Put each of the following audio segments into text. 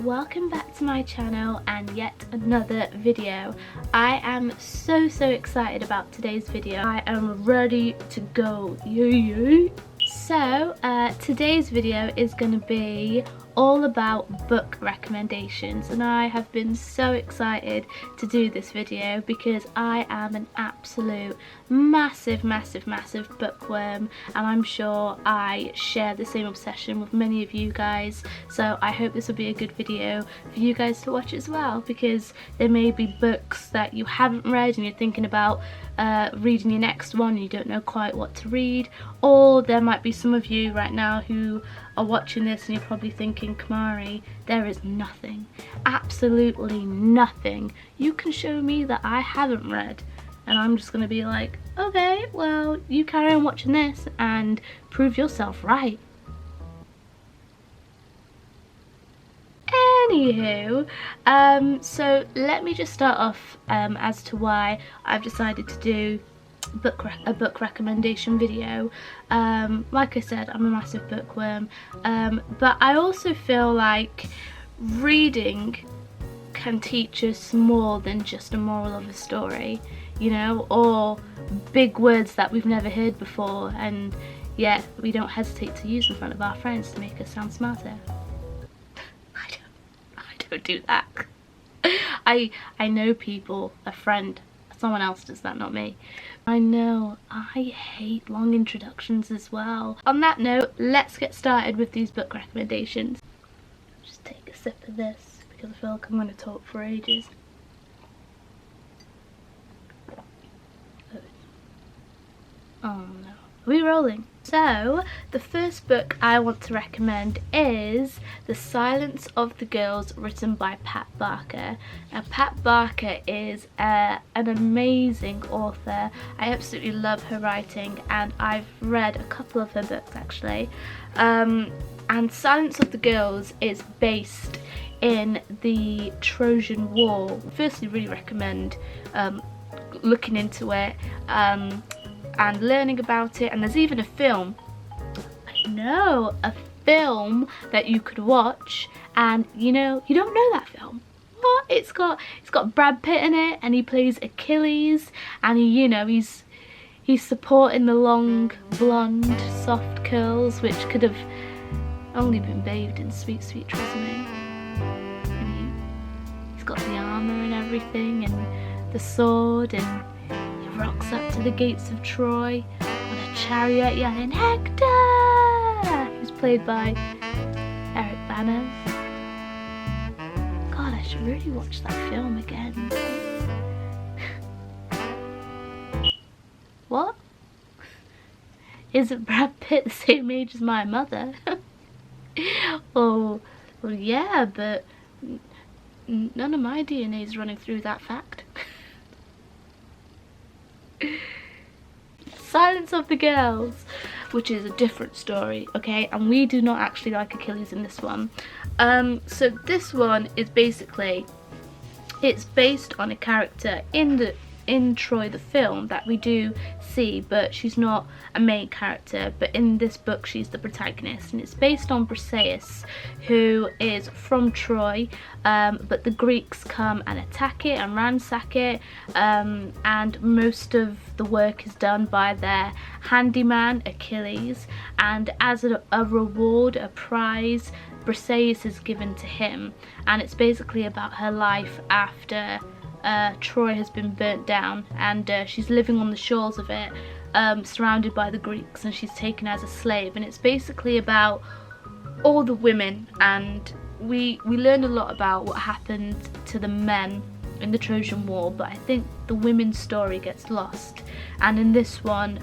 welcome back to my channel and yet another video. I am so excited about today's video. I am ready to go. Yay. So today's video is going to be all about book recommendations, and I have been so excited to do this video because I am an absolute massive bookworm, and I'm sure I share the same obsession with many of you guys. So I hope this will be a good video for you guys to watch as well, because there may be books that you haven't read and you're thinking about reading your next one and you don't know quite what to read, or there might be some of you right now who are watching this and you're probably thinking, Kamari, there is nothing, absolutely nothing you can show me that I haven't read. And I'm just gonna be like, okay, well, you carry on watching this and prove yourself right. Anywho, so let me just start off as to why I've decided to do a book recommendation video. Like I said, I'm a massive bookworm, but I also feel like reading can teach us more than just a moral of a story, you know, or big words that we've never heard before and yet we don't hesitate to use in front of our friends to make us sound smarter. I don't do that. I know people, a friend, someone else does that, not me. I know, I hate long introductions as well. On that note, let's get started with these book recommendations. Just take a sip of this because I feel like I'm going to talk for ages. Oh no. Are we rolling? So, the first book I want to recommend is The Silence of the Girls, written by Pat Barker. Now, Pat Barker is an amazing author. I absolutely love her writing and I've read a couple of her books actually. And Silence of the Girls is based in the Trojan War. Firstly, really recommend looking into it and learning about it, and there's even a film. I know, a film that you could watch, and you know, you don't know that film. What? It's got Brad Pitt in it, and he plays Achilles, and you know, he's supporting the long blonde soft curls which could have only been bathed in sweet tresemme. And he's got the armour and everything and the sword, and rocks up to the gates of Troy on a chariot yelling, Hector! Who's played by Eric Bana. God, I should really watch that film again. What? Isn't Brad Pitt the same age as my mother? Well, yeah, but none of my DNA is running through that fact. Silence of the Girls, which is a different story, okay, and we do not actually like Achilles in this one. So this one is basically, it's based on a character in Troy the film that we do see, but she's not a main character, but in this book she's the protagonist, and it's based on Briseis, who is from Troy, but the Greeks come and attack it and ransack it, and most of the work is done by their handyman Achilles, and as a reward, a prize, Briseis is given to him, and it's basically about her life after Troy has been burnt down, and she's living on the shores of it, surrounded by the Greeks, and she's taken as a slave, and it's basically about all the women, and we learned a lot about what happened to the men in the Trojan War, but I think the women's story gets lost, and in this one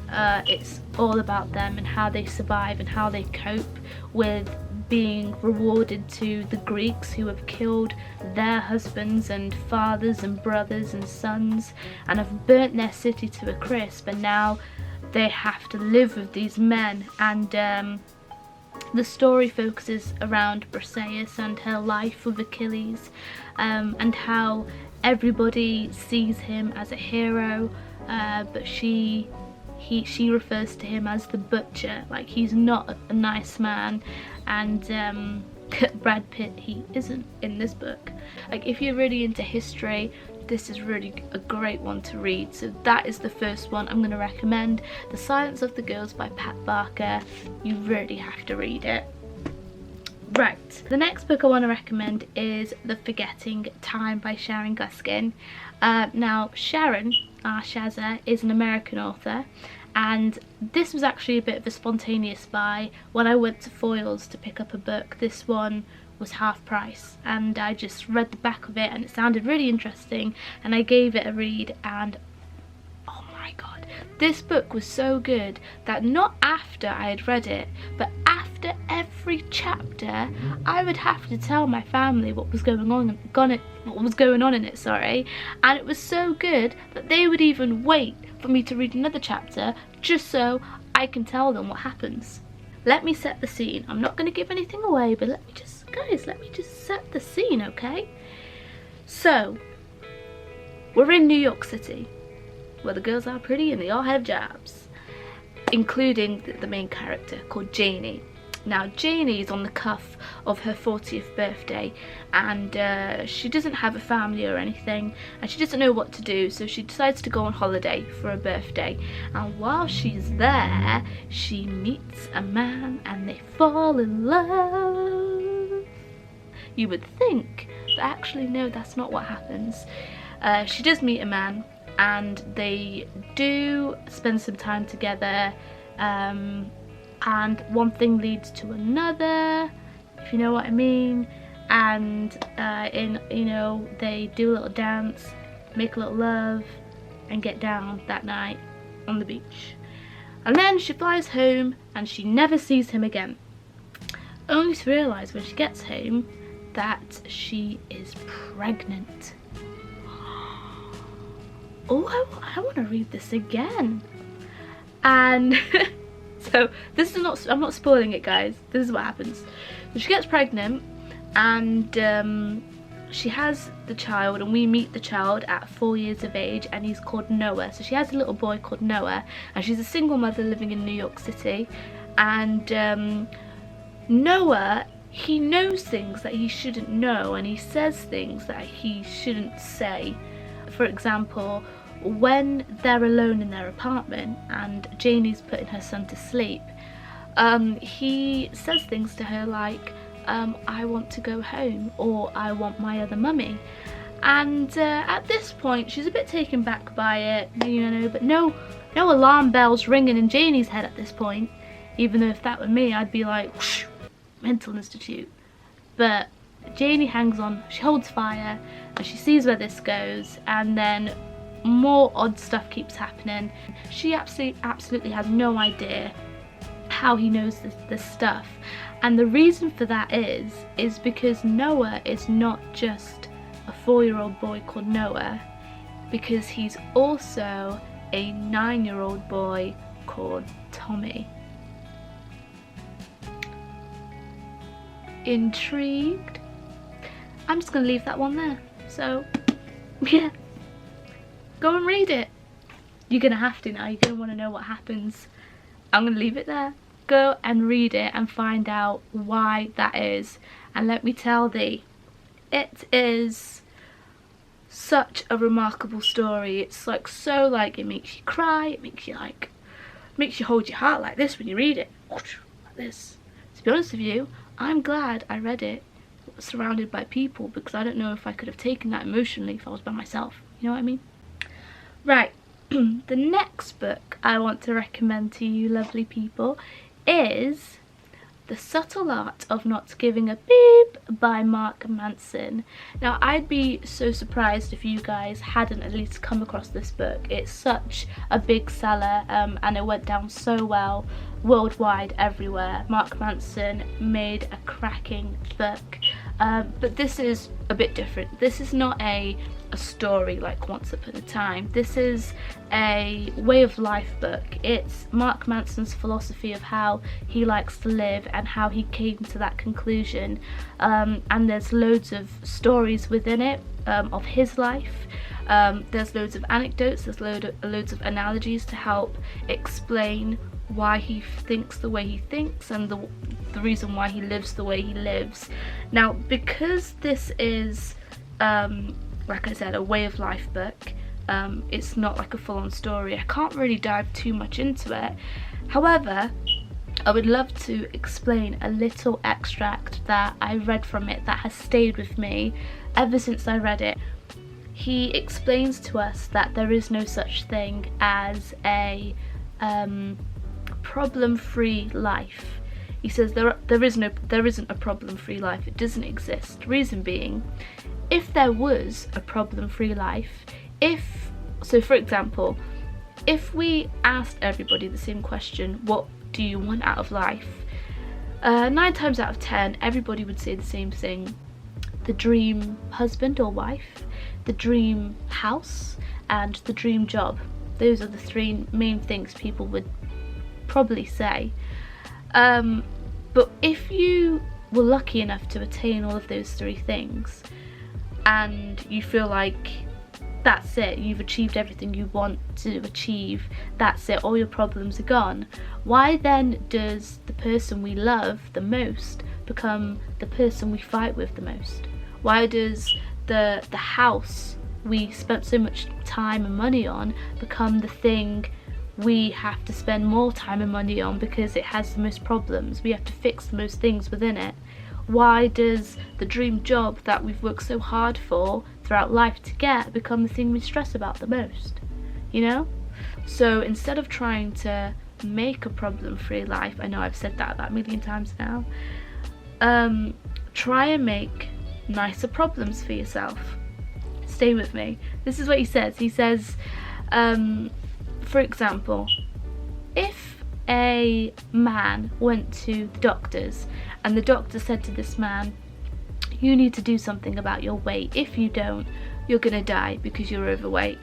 it's all about them and how they survive and how they cope with being rewarded to the Greeks who have killed their husbands and fathers and brothers and sons and have burnt their city to a crisp, and now they have to live with these men. And the story focuses around Briseis and her life with Achilles, and how everybody sees him as a hero, but she refers to him as the butcher, like he's not a nice man, and Brad Pitt, he isn't in this book. Like, if you're really into history, this is really a great one to read. So that is the first one I'm going to recommend. The Silence of the Girls by Pat Barker. You really have to read it. Right, the next book I want to recommend is The Forgetting Time by Sharon Guskin. Now, Sharon, Shazza, is an American author, and this was actually a bit of a spontaneous buy. When I went to Foyles to pick up a book, this one was half price, and I just read the back of it and it sounded really interesting, and I gave it a read, and oh my god, this book was so good that not after I had read it, but after every chapter, I would have to tell my family what was going on in it, sorry, and it was so good that they would even wait for me to read another chapter just so I can tell them what happens. Let me set the scene. I'm not going to give anything away, but let me just set the scene, okay? So, we're in New York City, where the girls are pretty and they all have jobs, including the main character called Janie. Now, Janie is on the cuff of her 40th birthday, and she doesn't have a family or anything, and she doesn't know what to do, so she decides to go on holiday for her birthday. And while she's there, she meets a man and they fall in love. You would think, but actually no, that's not what happens. She does meet a man, and they do spend some time together, and one thing leads to another, if you know what I mean, and they do a little dance, make a little love, and get down that night on the beach. And then she flies home and she never sees him again, only to realise when she gets home that she is pregnant. Oh, I want to read this again. And so this is not, I'm not spoiling it, guys. This is what happens. So she gets pregnant, and she has the child, and we meet the child at 4 years of age, and he's called Noah. So she has a little boy called Noah, and she's a single mother living in New York City. And Noah, he knows things that he shouldn't know, and he says things that he shouldn't say. For example, when they're alone in their apartment and Janie's putting her son to sleep, he says things to her like, I want to go home, or I want my other mummy. And at this point she's a bit taken back by it, but no alarm bells ringing in Janie's head at this point, even though if that were me I'd be like, whoosh, mental institute. But Janie hangs on, she holds fire, and she sees where this goes, and then more odd stuff keeps happening. She absolutely has no idea how he knows this stuff, and the reason for that is because Noah is not just a 4-year-old boy called Noah, because he's also a 9-year-old boy called Tommy. Intrigued? I'm just gonna leave that one there. So yeah, go and read it. You're gonna have to now. You're gonna want to know what happens. I'm gonna leave it there. Go and read it and find out why that is. And let me tell thee, it is such a remarkable story. It's like it makes you cry. It makes you hold your heart like this when you read it, like this. To be honest with you, I'm glad I read it surrounded by people, because I don't know if I could have taken that emotionally if I was by myself. You know what I mean? Right, the next book I want to recommend to you lovely people is The Subtle Art of Not Giving a Beep by Mark Manson. Now, I'd be so surprised if you guys hadn't at least come across this book. It's such a big seller, and it went down so well worldwide, everywhere. Mark Manson made a cracking book, but this is a bit different. This is not a story like Once Upon a Time. This is a way of life book. It's Mark Manson's philosophy of how he likes to live and how he came to that conclusion, and there's loads of stories within it of his life. There's loads of anecdotes, there's loads of analogies to help explain why he thinks the way he thinks and the reason why he lives the way he lives. Now, because this is like I said, a way of life book, it's not like a full-on story, I can't really dive too much into it. However, I would love to explain a little extract that I read from it that has stayed with me ever since I read it. He explains to us that there is no such thing as a problem-free life. He says there isn't a problem-free life. It doesn't exist. Reason being, if there was a problem-free life, so for example, if we asked everybody the same question, what do you want out of life? 9 times out of 10, everybody would say the same thing: the dream husband or wife, the dream house, and the dream job. Those are the 3 main things people would probably say. But if you were lucky enough to attain all of those 3 things, and you feel like that's it, you've achieved everything you want to achieve, that's it, all your problems are gone, why then does the person we love the most become the person we fight with the most? Why does the house we spent so much time and money on become the thing we have to spend more time and money on because it has the most problems? We have to fix the most things within it. Why does the dream job that we've worked so hard for throughout life to get become the thing we stress about the most? You know? So instead of trying to make a problem-free life, I know I've said that about a million times now, try and make nicer problems for yourself. Stay with me. This is what he says. He says, for example, if a man went to the doctors and the doctor said to this man, you need to do something about your weight, if you don't, you're gonna die because you're overweight.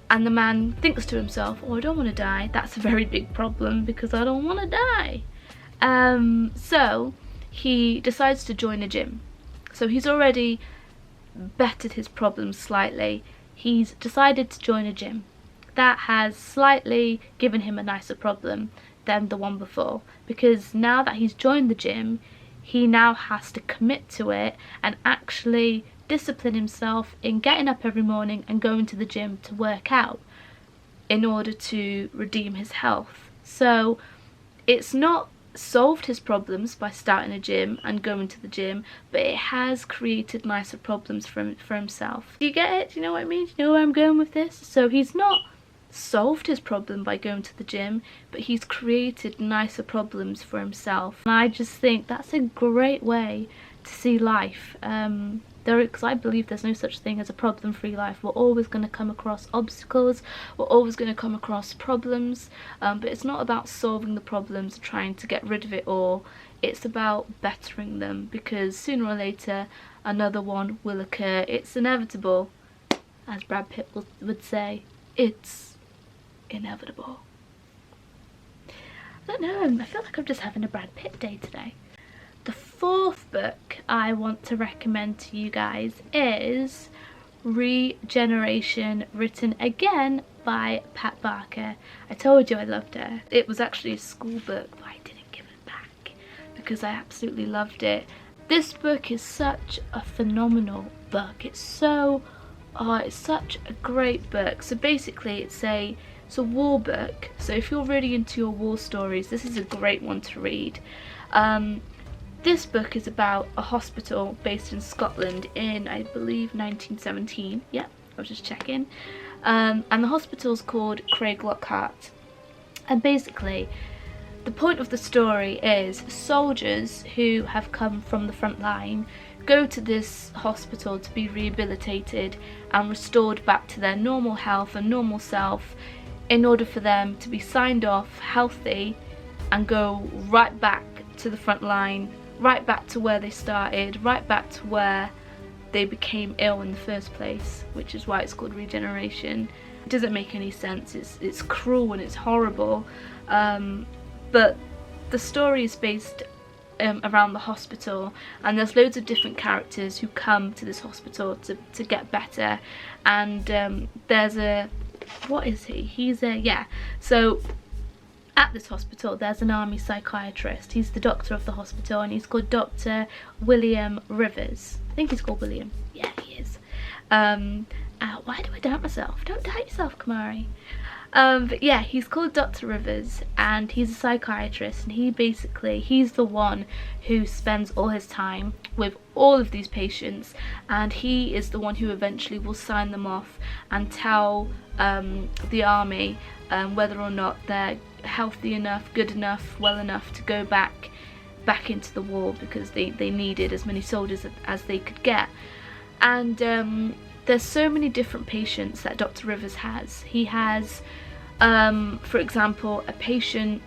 And the man thinks to himself, oh, I don't want to die, that's a very big problem because I don't want to die. So he decides to join a gym. So he's already bettered his problems slightly. He's decided to join a gym. That has slightly given him a nicer problem than the one before, because now that he's joined the gym, he now has to commit to it and actually discipline himself in getting up every morning and going to the gym to work out in order to redeem his health. So it's not solved his problems by starting a gym and going to the gym, but it has created nicer problems for himself. Do you get it? Do you know what I mean? Do you know where I'm going with this? So he's not solved his problem by going to the gym, but he's created nicer problems for himself. And I just think that's a great way to see life. Because I believe there's no such thing as a problem-free life. We're always going to come across obstacles, we're always going to come across problems, but it's not about solving the problems, trying to get rid of it all. It's about bettering them, because sooner or later another one will occur. It's inevitable, as Brad Pitt would say. It's inevitable. I don't know, I feel like I'm just having a Brad Pitt day today. The 4th book I want to recommend to you guys is Regeneration, written again by Pat Barker. I told you I loved her. It was actually a school book, but I didn't give it back because I absolutely loved it. This book is such a phenomenal book. It's such a great book. So basically it's a war book. So if you're really into your war stories, this is a great one to read. This book is about a hospital based in Scotland in, I believe, 1917. Yeah, I was just checking. And the hospital's called Craig Lockhart. And basically, the point of the story is soldiers who have come from the front line go to this hospital to be rehabilitated and restored back to their normal health and normal self, in order for them to be signed off healthy and go right back to the front line, right back to where they started, right back to where they became ill in the first place, which is why it's called Regeneration. It doesn't make any sense, it's cruel and it's horrible, but the story is based around the hospital, and there's loads of different characters who come to this hospital to get better. And there's a, what is he? He's a, yeah, so at this hospital there's an army psychiatrist. He's the doctor of the hospital, and he's called Dr. William Rivers. I think he's called William. Yeah, he is. Why do I doubt myself? Don't doubt yourself, Kamari. But yeah, he's called Dr. Rivers, and he's a psychiatrist, and he's the one who spends all his time with all of these patients, and he is the one who eventually will sign them off and tell the army whether or not they're healthy enough, good enough, well enough to go back into the war, because they needed as many soldiers as they could get. And there's so many different patients that Dr. Rivers has. He has, for example, a patient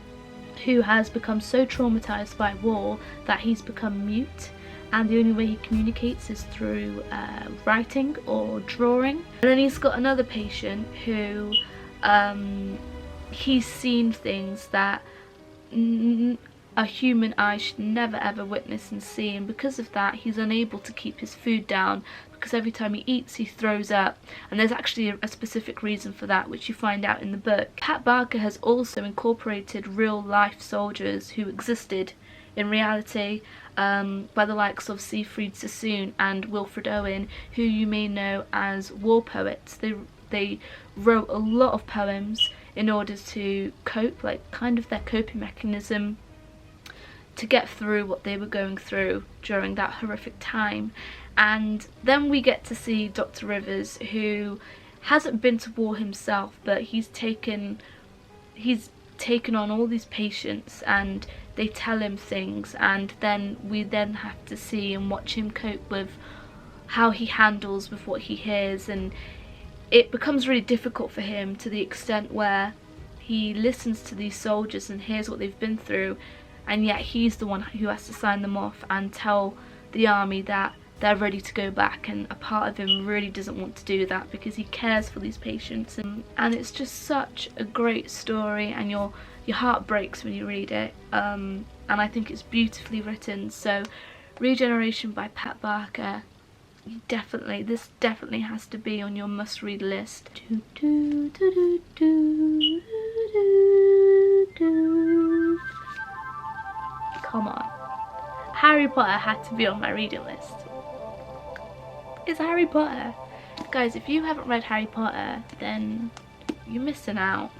who has become so traumatized by war that he's become mute, and the only way he communicates is through writing or drawing. And then he's got another patient who he's seen things that a human eye should never ever witness and see, and because of that he's unable to keep his food down, because every time he eats he throws up, and there's actually a specific reason for that, which you find out in the book. Pat Barker has also incorporated real life soldiers who existed in reality, by the likes of Siegfried Sassoon and Wilfred Owen, who you may know as war poets. They wrote a lot of poems in order to cope, like kind of their coping mechanism to get through what they were going through during that horrific time. And then we get to see Dr. Rivers, who hasn't been to war himself, but he's taken on all these patients, and they tell him things, and then we have to see and watch him cope with how he handles with what he hears. And it becomes really difficult for him, to the extent where he listens to these soldiers and hears what they've been through, and yet he's the one who has to sign them off and tell the army that they're ready to go back, and a part of him really doesn't want to do that because he cares for these patients. And it's just such a great story, and your heart breaks when you read it, and I think it's beautifully written. So Regeneration by Pat Barker, this definitely has to be on your must read list. Come on, Harry Potter had to be on my reading list. It's Harry Potter. Guys, if you haven't read Harry Potter, then you're missing out.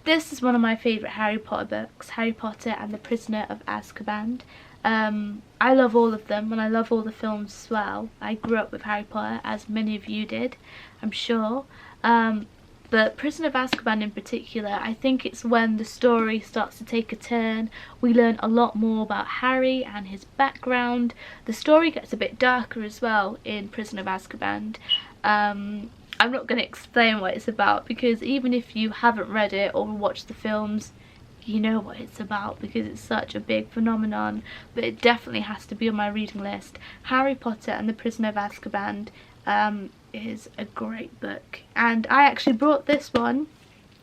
This is one of my favourite Harry Potter books, Harry Potter and the Prisoner of Azkaban. I love all of them, and I love all the films as well. I grew up with Harry Potter, as many of you did, I'm sure. But Prisoner of Azkaban in particular, I think it's when the story starts to take a turn. We learn a lot more about Harry and his background. The story gets a bit darker as well in Prisoner of Azkaban. I'm not going to explain what it's about, because even if you haven't read it or watched the films, you know what it's about, because it's such a big phenomenon. But it definitely has to be on my reading list. Harry Potter and the Prisoner of Azkaban is a great book, and I actually brought this one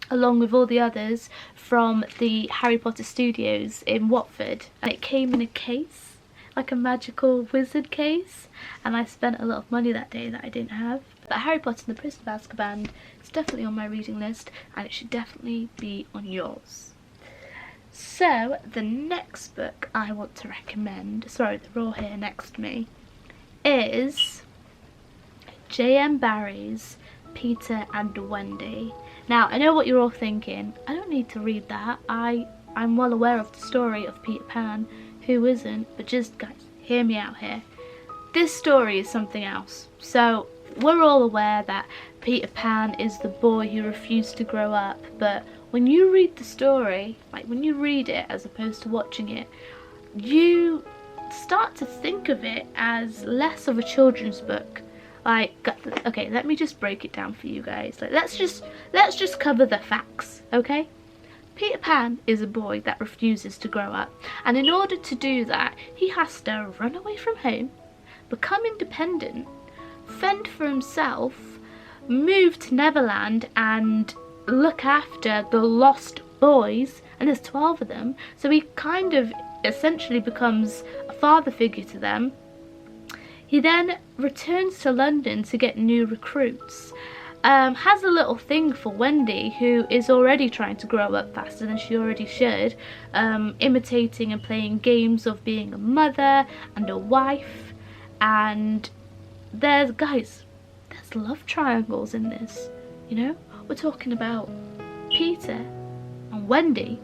along with all the others from the Harry Potter studios in Watford, and it came in a case, like a magical wizard case, and I spent a lot of money that day that I didn't have. But Harry Potter and the Prisoner of Azkaban is definitely on my reading list, and it should definitely be on yours. So the next book I want to recommend, sorry, they're all here next to me, is J.M. Barrie's Peter and Wendy. Now, I know what you're all thinking. I don't need to read that. I'm well aware of the story of Peter Pan. Who isn't? But just, guys, hear me out here. This story is something else. So, we're all aware that Peter Pan is the boy who refused to grow up. But when you read the story, like when you read it as opposed to watching it, you start to think of it as less of a children's book. Like, okay, let me just break it down for you guys. Like, let's just cover the facts, okay? Peter Pan is a boy that refuses to grow up, and in order to do that, he has to run away from home, become independent, fend for himself, move to Neverland, and look after the lost boys, and there's 12 of them, so he kind of essentially becomes a father figure to them. He then returns to London to get new recruits, has a little thing for Wendy, who is already trying to grow up faster than she already should, imitating and playing games of being a mother and a wife. And there's love triangles in this, you know. We're talking about Peter and Wendy,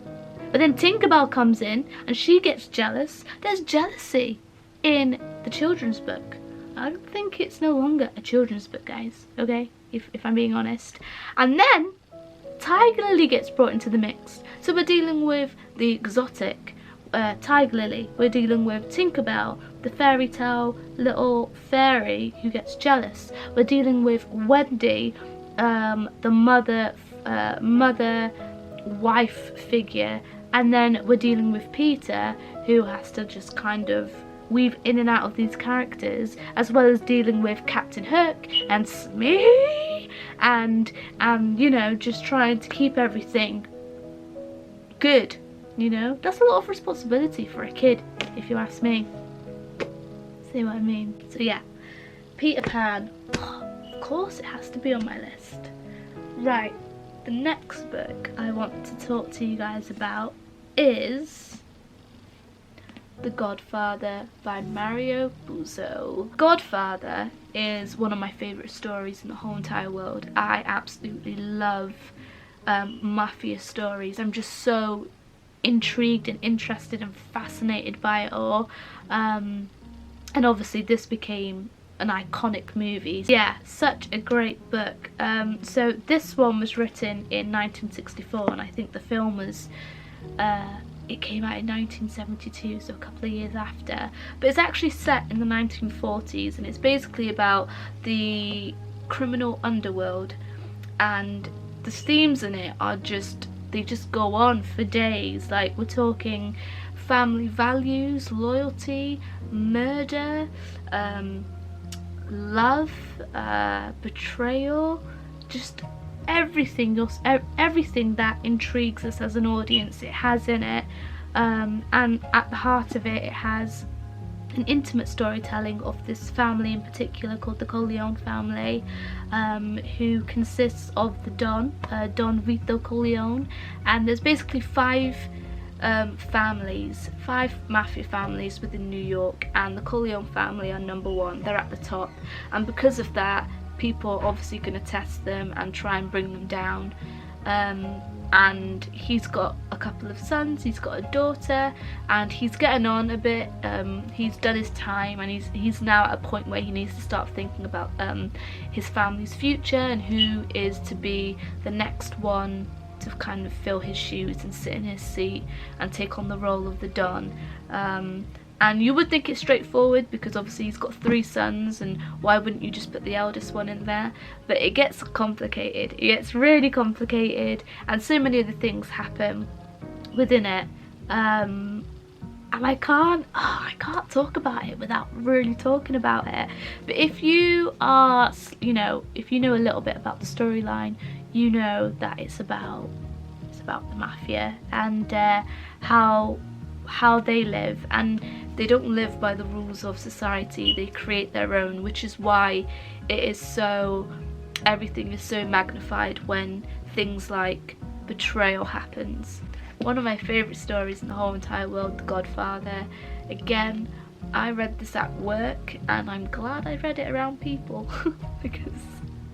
but then Tinkerbell comes in and she gets jealous. There's jealousy in the children's book. I don't think it's no longer a children's book, guys, okay, if I'm being honest. And then Tiger Lily gets brought into the mix. So we're dealing with the exotic Tiger Lily, we're dealing with Tinkerbell, the fairy tale little fairy who gets jealous. We're dealing with Wendy, the mother wife figure, and then we're dealing with Peter, who has to just kind of weave in and out of these characters, as well as dealing with Captain Hook and Smee, and you know, just trying to keep everything good. You know, that's a lot of responsibility for a kid, if you ask me. See what I mean? So yeah, Peter Pan, of course it has to be on my list. Right, the next book I want to talk to you guys about is The Godfather by Mario Puzo. Godfather is one of my favourite stories in the whole entire world. I absolutely love Mafia stories. I'm just so intrigued and interested and fascinated by it all. And obviously this became an iconic movie. Yeah, such a great book. So this one was written in 1964, and I think the film was it came out in 1972, so a couple of years after. But it's actually set in the 1940s, and it's basically about the criminal underworld, and the themes in it are just, they just go on for days. Like, we're talking family values, loyalty, murder, love, betrayal, just everything else, everything that intrigues us as an audience, it has in it. And at the heart of it, it has an intimate storytelling of this family in particular called the Corleone family, who consists of the Don Vito Corleone, and there's basically five mafia families within New York, and the Corleone family are number one. They're at the top, and because of that, people are obviously going to test them and try and bring them down. And he's got a couple of sons, he's got a daughter, and he's getting on a bit. He's done his time, and he's now at a point where he needs to start thinking about his family's future and who is to be the next one to kind of fill his shoes and sit in his seat and take on the role of the Don. And you would think it's straightforward because obviously he's got 3 sons, and why wouldn't you just put the eldest one in there? But it gets complicated, it gets really complicated, and so many other things happen within it. And I can't talk about it without really talking about it. But if you are, you know, if you know a little bit about the storyline, you know that it's about the mafia and how they live, and they don't live by the rules of society, they create their own, which is why everything is so magnified when things like betrayal happens. One of my favourite stories in the whole entire world, The Godfather. Again, I read this at work, and I'm glad I read it around people because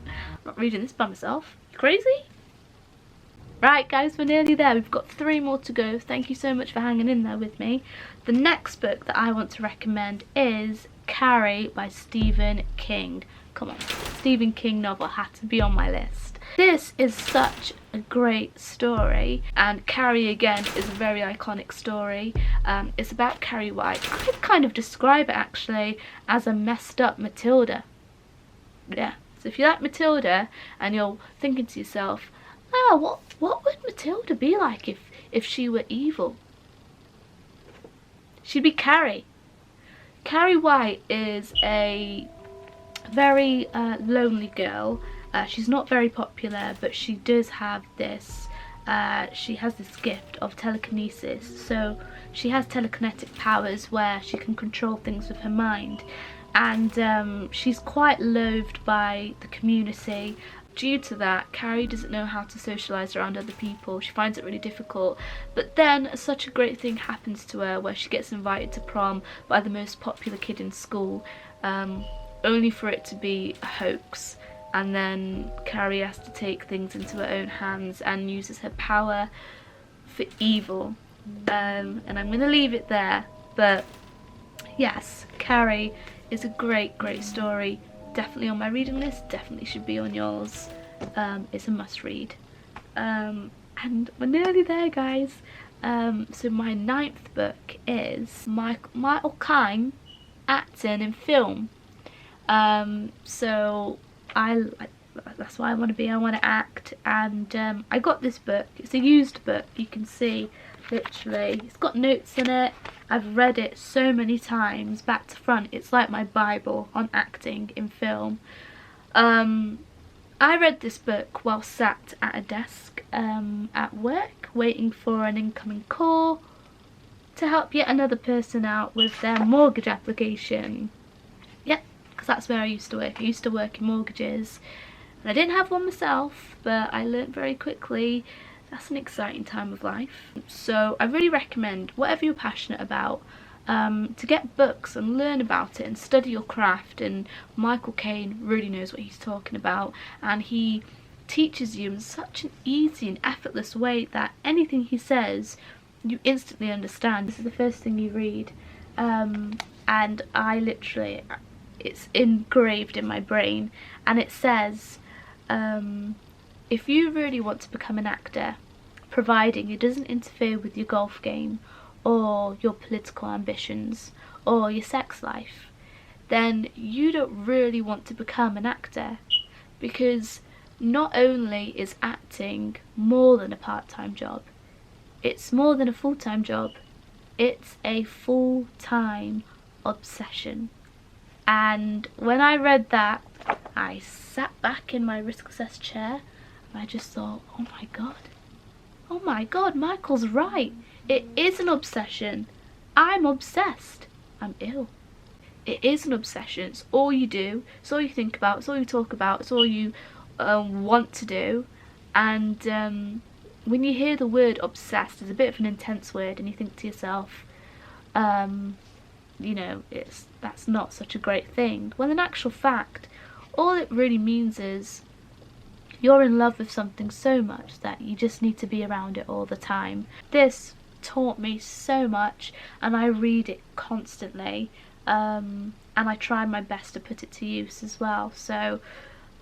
I'm not reading this by myself. You crazy? Right guys, we're nearly there. We've got 3 more to go. Thank you so much for hanging in there with me. The next book that I want to recommend is Carrie by Stephen King. Come on, Stephen King novel had to be on my list. This is such a great story, and Carrie again is a very iconic story. It's about Carrie White. I'd kind of describe it actually as a messed up Matilda. Yeah, so if you like Matilda and you're thinking to yourself, oh, what would Matilda be like if she were evil? She'd be Carrie. Carrie White is a very lonely girl. She's not very popular, but she does have this, she has this gift of telekinesis. So she has telekinetic powers where she can control things with her mind. And she's quite loathed by the community. Due to that, Carrie doesn't know how to socialise around other people. She finds it really difficult. But then such a great thing happens to her where she gets invited to prom by the most popular kid in school, only for it to be a hoax. And then Carrie has to take things into her own hands and uses her power for evil. And I'm going to leave it there. But yes, Carrie is a great story. Definitely on my reading list, definitely should be on yours. It's a must read. And we're nearly there, guys. So my 9th book is Michael Caine acting in film. So that's why I want to be. I want to act, and I got this book. It's a used book. You can see, literally, it's got notes in it. I've read it so many times, back to front. It's like my Bible on acting in film. I read this book while sat at a desk at work, waiting for an incoming call to help yet another person out with their mortgage application. Yep, because that's where I used to work. I used to work in mortgages. And I didn't have one myself, but I learnt very quickly that's an exciting time of life. So I really recommend, whatever you're passionate about, to get books and learn about it and study your craft. And Michael Caine really knows what he's talking about, and he teaches you in such an easy and effortless way that anything he says you instantly understand. This is the first thing you read, and I literally, it's engraved in my brain, and it says, if you really want to become an actor, providing it doesn't interfere with your golf game or your political ambitions or your sex life, then you don't really want to become an actor. Because not only is acting more than a part-time job, it's more than a full-time job, it's a full-time obsession. And when I read that, I sat back in my risk assessed chair and I just thought, oh my god, Michael's right. It is an obsession. I'm obsessed. I'm ill. It is an obsession. It's all you do, it's all you think about, it's all you talk about, it's all you want to do. And when you hear the word obsessed, it's a bit of an intense word, and you think to yourself, you know, that's not such a great thing. Well, in actual fact, all it really means is you're in love with something so much that you just need to be around it all the time. This taught me so much, and I read it constantly, and I try my best to put it to use as well. So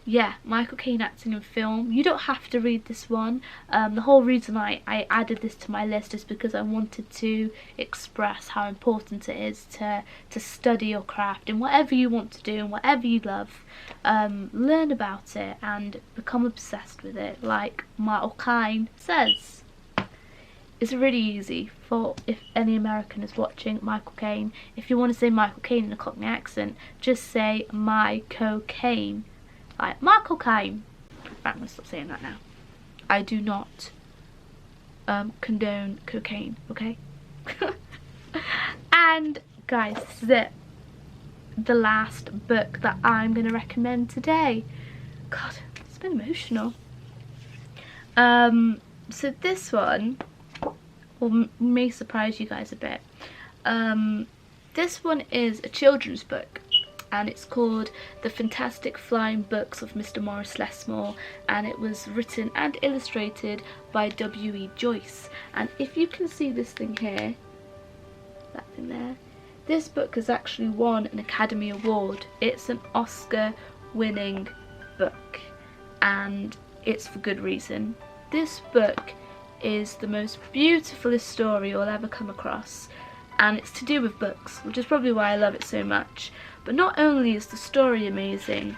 yeah, Michael Caine acting in film. You don't have to read this one. The whole reason I added this to my list is because I wanted to express how important it is to study your craft in whatever you want to do and whatever you love. Learn about it and become obsessed with it, like Michael Caine says. It's really easy for, if any American is watching, Michael Caine. If you want to say Michael Caine in a Cockney accent, just say my cocaine. Like Michael Caine. I'm going to stop saying that now. I do not condone cocaine, okay? And guys, this is it. The last book that I'm going to recommend today. God, it's been emotional. So this one may surprise you guys a bit. This one is a children's book, and it's called The Fantastic Flying Books of Mr. Maurice Lesmore, and it was written and illustrated by W.E. Joyce. And if you can see this thing here, that thing there, this book has actually won an Academy Award. It's an Oscar-winning book, and it's for good reason. This book is the most beautifulest story you'll ever come across, and it's to do with books, which is probably why I love it so much. But not only is the story amazing,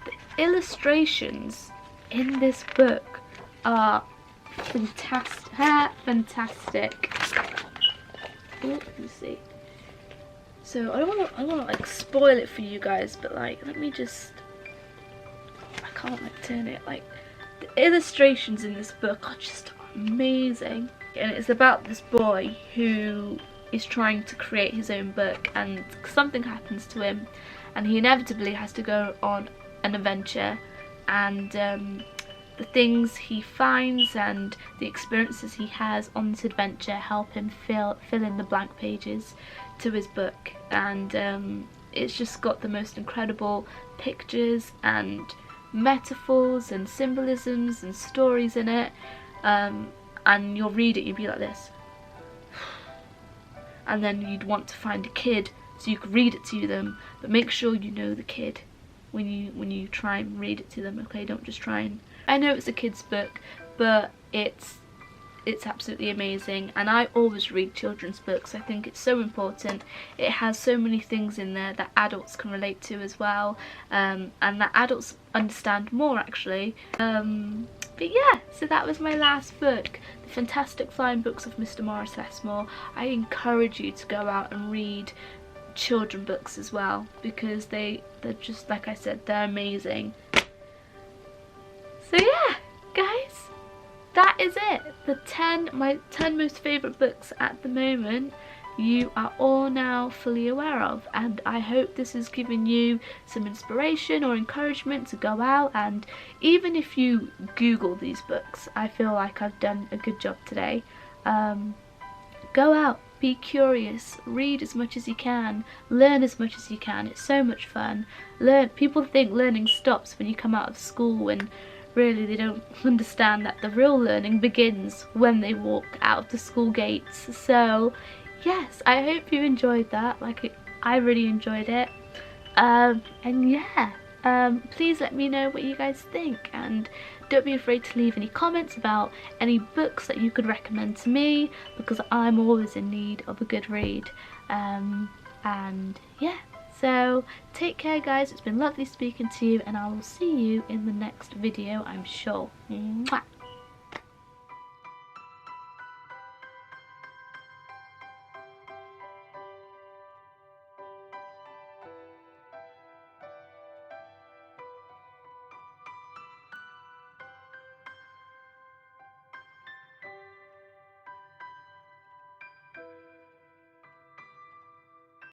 the illustrations in this book are fantastic. Oh, let me see. So I don't want to like spoil it for you guys, but like, let me just, I can't like turn it, like, the illustrations in this book are just amazing. And it's about this boy who is trying to create his own book, and something happens to him and he inevitably has to go on an adventure and the things he finds and the experiences he has on this adventure help him fill in the blank pages to his book. And it's just got the most incredible pictures and metaphors and symbolisms and stories in it, and you'll read it, you'll be like this, and then you'd want to find a kid so you could read it to them, but make sure you know the kid when you try and read it to them, okay? Don't just try and... I know it's a kid's book, but it's absolutely amazing, and I always read children's books. I think it's so important. It has so many things in there that adults can relate to as well, and that adults understand more actually. But yeah, so that was my last book, The Fantastic Flying Books of Mr. Morris Lesmore. I encourage you to go out and read children books as well, because they're just, like I said, they're amazing. So yeah, guys, that is it. My 10 most favourite books at the moment, you are all now fully aware of, and I hope this has given you some inspiration or encouragement to go out, and even if you Google these books, I feel like I've done a good job today. Go out, be curious, read as much as you can, learn as much as you can. It's so much fun. People think learning stops when you come out of school, and really they don't understand that the real learning begins when they walk out of the school gates. So yes, I hope you enjoyed that. Like, I really enjoyed it. And yeah, please let me know what you guys think, and don't be afraid to leave any comments about any books that you could recommend to me, because I'm always in need of a good read. And yeah, so take care guys, it's been lovely speaking to you, and I will see you in the next video, I'm sure. Mwah.